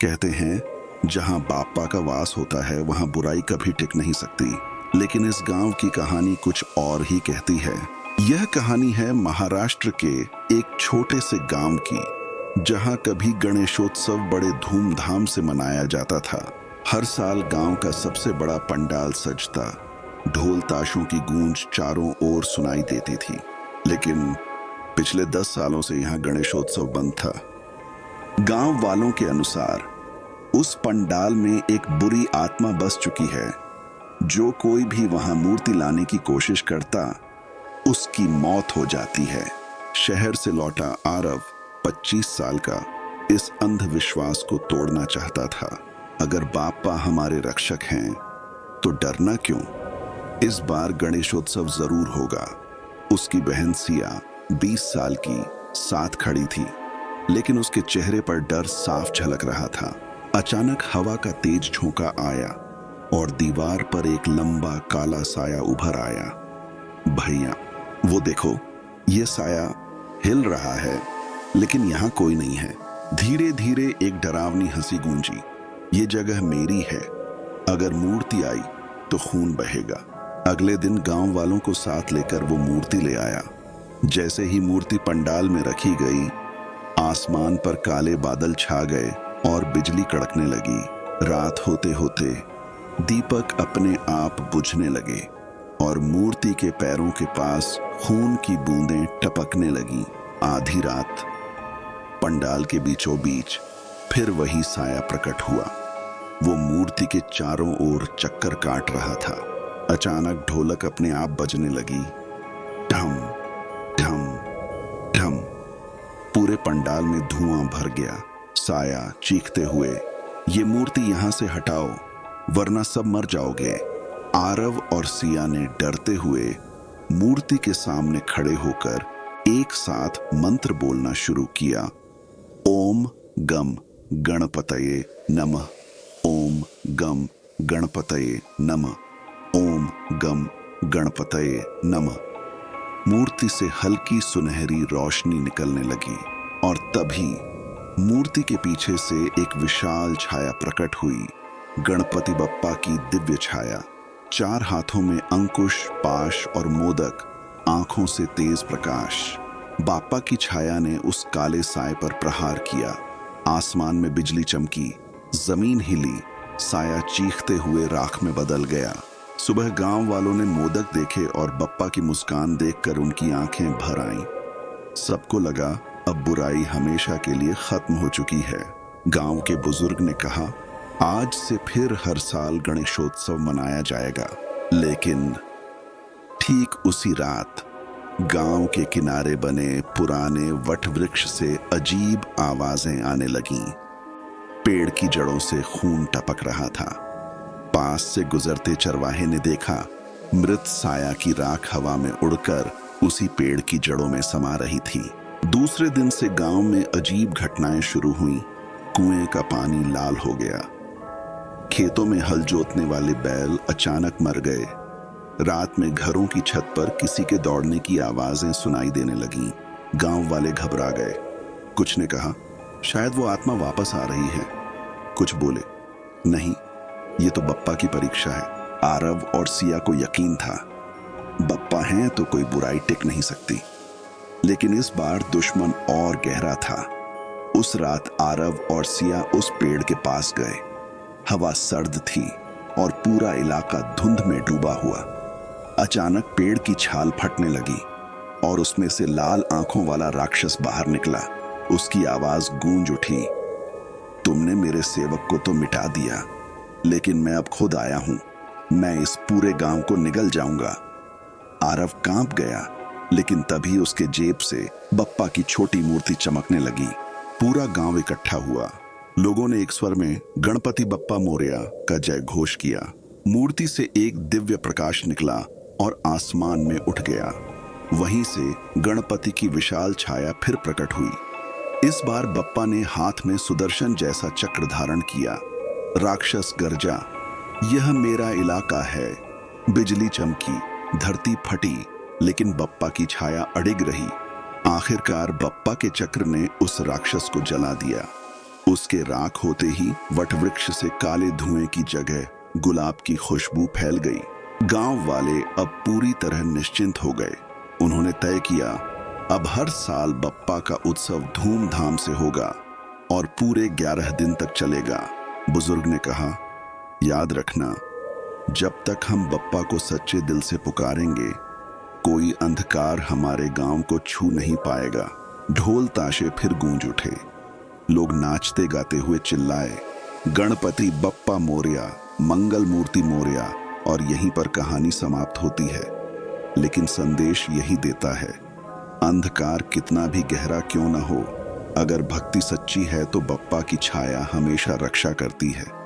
कहते हैं जहां बापा का वास होता है वहां बुराई कभी टिक नहीं सकती। लेकिन इस गांव की कहानी कुछ और ही कहती है। यह कहानी है महाराष्ट्र के एक छोटे से गांव की, जहां कभी गणेशोत्सव बड़े धूमधाम से मनाया जाता था। हर साल गांव का सबसे बड़ा पंडाल सजता, ढोल ताशों की गूंज चारों ओर सुनाई देती थी। लेकिन पिछले 10 सालों से यहाँ गणेशोत्सव बंद था। गांव वालों के अनुसार उस पंडाल में एक बुरी आत्मा बस चुकी है। जो कोई भी वहां मूर्ति लाने की कोशिश करता, उसकी मौत हो जाती है। शहर से लौटा आरव 25 साल का इस अंधविश्वास को तोड़ना चाहता था। अगर बापा हमारे रक्षक हैं तो डरना क्यों? इस बार गणेशोत्सव जरूर होगा। उसकी बहन सिया 20 साल की साथ खड़ी थी, लेकिन उसके चेहरे पर डर साफ झलक रहा था। अचानक हवा का तेज झोंका आया और दीवार पर एक लंबा काला साया उभर आया। भैया, वो देखो, ये साया हिल रहा है, लेकिन यहाँ कोई नहीं है। धीरे धीरे एक डरावनी हंसी गूंजी। ये जगह मेरी है, अगर मूर्ति आई तो खून बहेगा। अगले दिन गांव वालों को साथ लेकर वो मूर्ति ले आया। जैसे ही मूर्ति पंडाल में रखी गई, आसमान पर काले बादल छा गए और बिजली कड़कने लगी। रात होते होते दीपक अपने आप बुझने लगे और मूर्ति के पैरों के पास खून की बूंदें टपकने लगी। आधी रात पंडाल के बीचों बीच फिर वही साया प्रकट हुआ। वो मूर्ति के चारों ओर चक्कर काट रहा था। अचानक ढोलक अपने आप बजने लगी, ढम ढम ढम। पूरे पंडाल में धुआं भर गया। साया चीखते हुए, ये मूर्ति यहां से हटाओ वरना सब मर जाओगे। आरव और सिया ने डरते हुए मूर्ति के सामने खड़े होकर एक साथ मंत्र बोलना शुरू किया। ओम गम गणपतये नमः, ओम गम गणपतये नमः, ओम गम गणपतये नमः। मूर्ति से हल्की सुनहरी रोशनी निकलने लगी और तभी मूर्ति के पीछे से एक विशाल छाया प्रकट हुई। गणपति बप्पा की दिव्य छाया, 4 हाथों में अंकुश, पाश और मोदक, आंखों से तेज प्रकाश। बाप्पा की छाया ने उस काले साए पर प्रहार किया। आसमान में बिजली चमकी, जमीन हिली, साया चीखते हुए राख में बदल गया। सुबह गांव वालों ने मोदक देखे और बप्पा की मुस्कान देखकर उनकी आंखें भर आईं। सबको लगा अब बुराई हमेशा के लिए खत्म हो चुकी है। गांव के बुजुर्ग ने कहा, आज से फिर हर साल गणेशोत्सव मनाया जाएगा। लेकिन ठीक उसी रात गांव के किनारे बने पुराने वट वृक्ष से अजीब आवाजें आने लगीं। पेड़ की जड़ों से खून टपक रहा था। पास से गुजरते चरवाहे ने देखा, मृत साया की राख हवा में उड़कर उसी पेड़ की जड़ों में समा रही थी। दूसरे दिन से गांव में अजीब घटनाएं शुरू हुईं। कुएं का पानी लाल हो गया। खेतों में हल जोतने वाले बैल अचानक मर गए। रात में घरों की छत पर किसी के दौड़ने की आवाजें सुनाई देने लगीं। गांव वाले घबरा गए। कुछ ने कहा, शायद वो आत्मा वापस आ रही है। कुछ बोले, नहीं, ये तो बप्पा की परीक्षा है। आरव और सिया को यकीन था, बप्पा हैं तो कोई बुराई टिक नहीं सकती। लेकिन इस बार दुश्मन और गहरा था। उस रात आरव और सिया उस पेड़ के पास गए। हवा सर्द थी और पूरा इलाका धुंध में डूबा हुआ। अचानक पेड़ की छाल फटने लगी और उसमें से लाल आंखों वाला राक्षस बाहर निकला। उसकी आवाज गूंज उठी, तुमने मेरे सेवक को तो मिटा दिया, लेकिन मैं अब खुद आया हूं। मैं इस पूरे गांव को निगल जाऊंगा। आरव कांप गया, लेकिन तभी उसके जेब से बप्पा की छोटी मूर्ति चमकने लगी। पूरा गांव इकट्ठा हुआ। लोगों ने एक स्वर में गणपति बप्पा मोरया का जय घोष किया। मूर्ति से एक दिव्य प्रकाश निकला और आसमान में उठ गया। वहीं से गणपति की विशाल छाया फिर प्रकट हुई। इस बार बप्पा ने हाथ में सुदर्शन जैसा चक्र धारण किया। राक्षस गरजा, यह मेरा इलाका है। बिजली चमकी, धरती फटी, लेकिन बप्पा की छाया अडिग रही। आखिरकार बप्पा के चक्र ने उस राक्षस को जला दिया। उसके राख होते ही वटवृक्ष से काले धुएं की जगह गुलाब की खुशबू फैल गई। गांव वाले अब पूरी तरह निश्चिंत हो गए। उन्होंने तय किया, अब हर साल बप्पा का उत्सव धूमधाम से होगा और पूरे 11 दिन तक चलेगा। बुजुर्ग ने कहा, याद रखना, जब तक हम बप्पा को सच्चे दिल से पुकारेंगे, कोई अंधकार हमारे गांव को छू नहीं पाएगा। ढोल ताशे फिर गूंज उठे। लोग नाचते गाते हुए चिल्लाए, गणपति बप्पा मोरया, मंगल मूर्ति मोरया। और यहीं पर कहानी समाप्त होती है। लेकिन संदेश यही देता है, अंधकार कितना भी गहरा क्यों न हो, अगर भक्ति सच्ची है तो बप्पा की छाया हमेशा रक्षा करती है।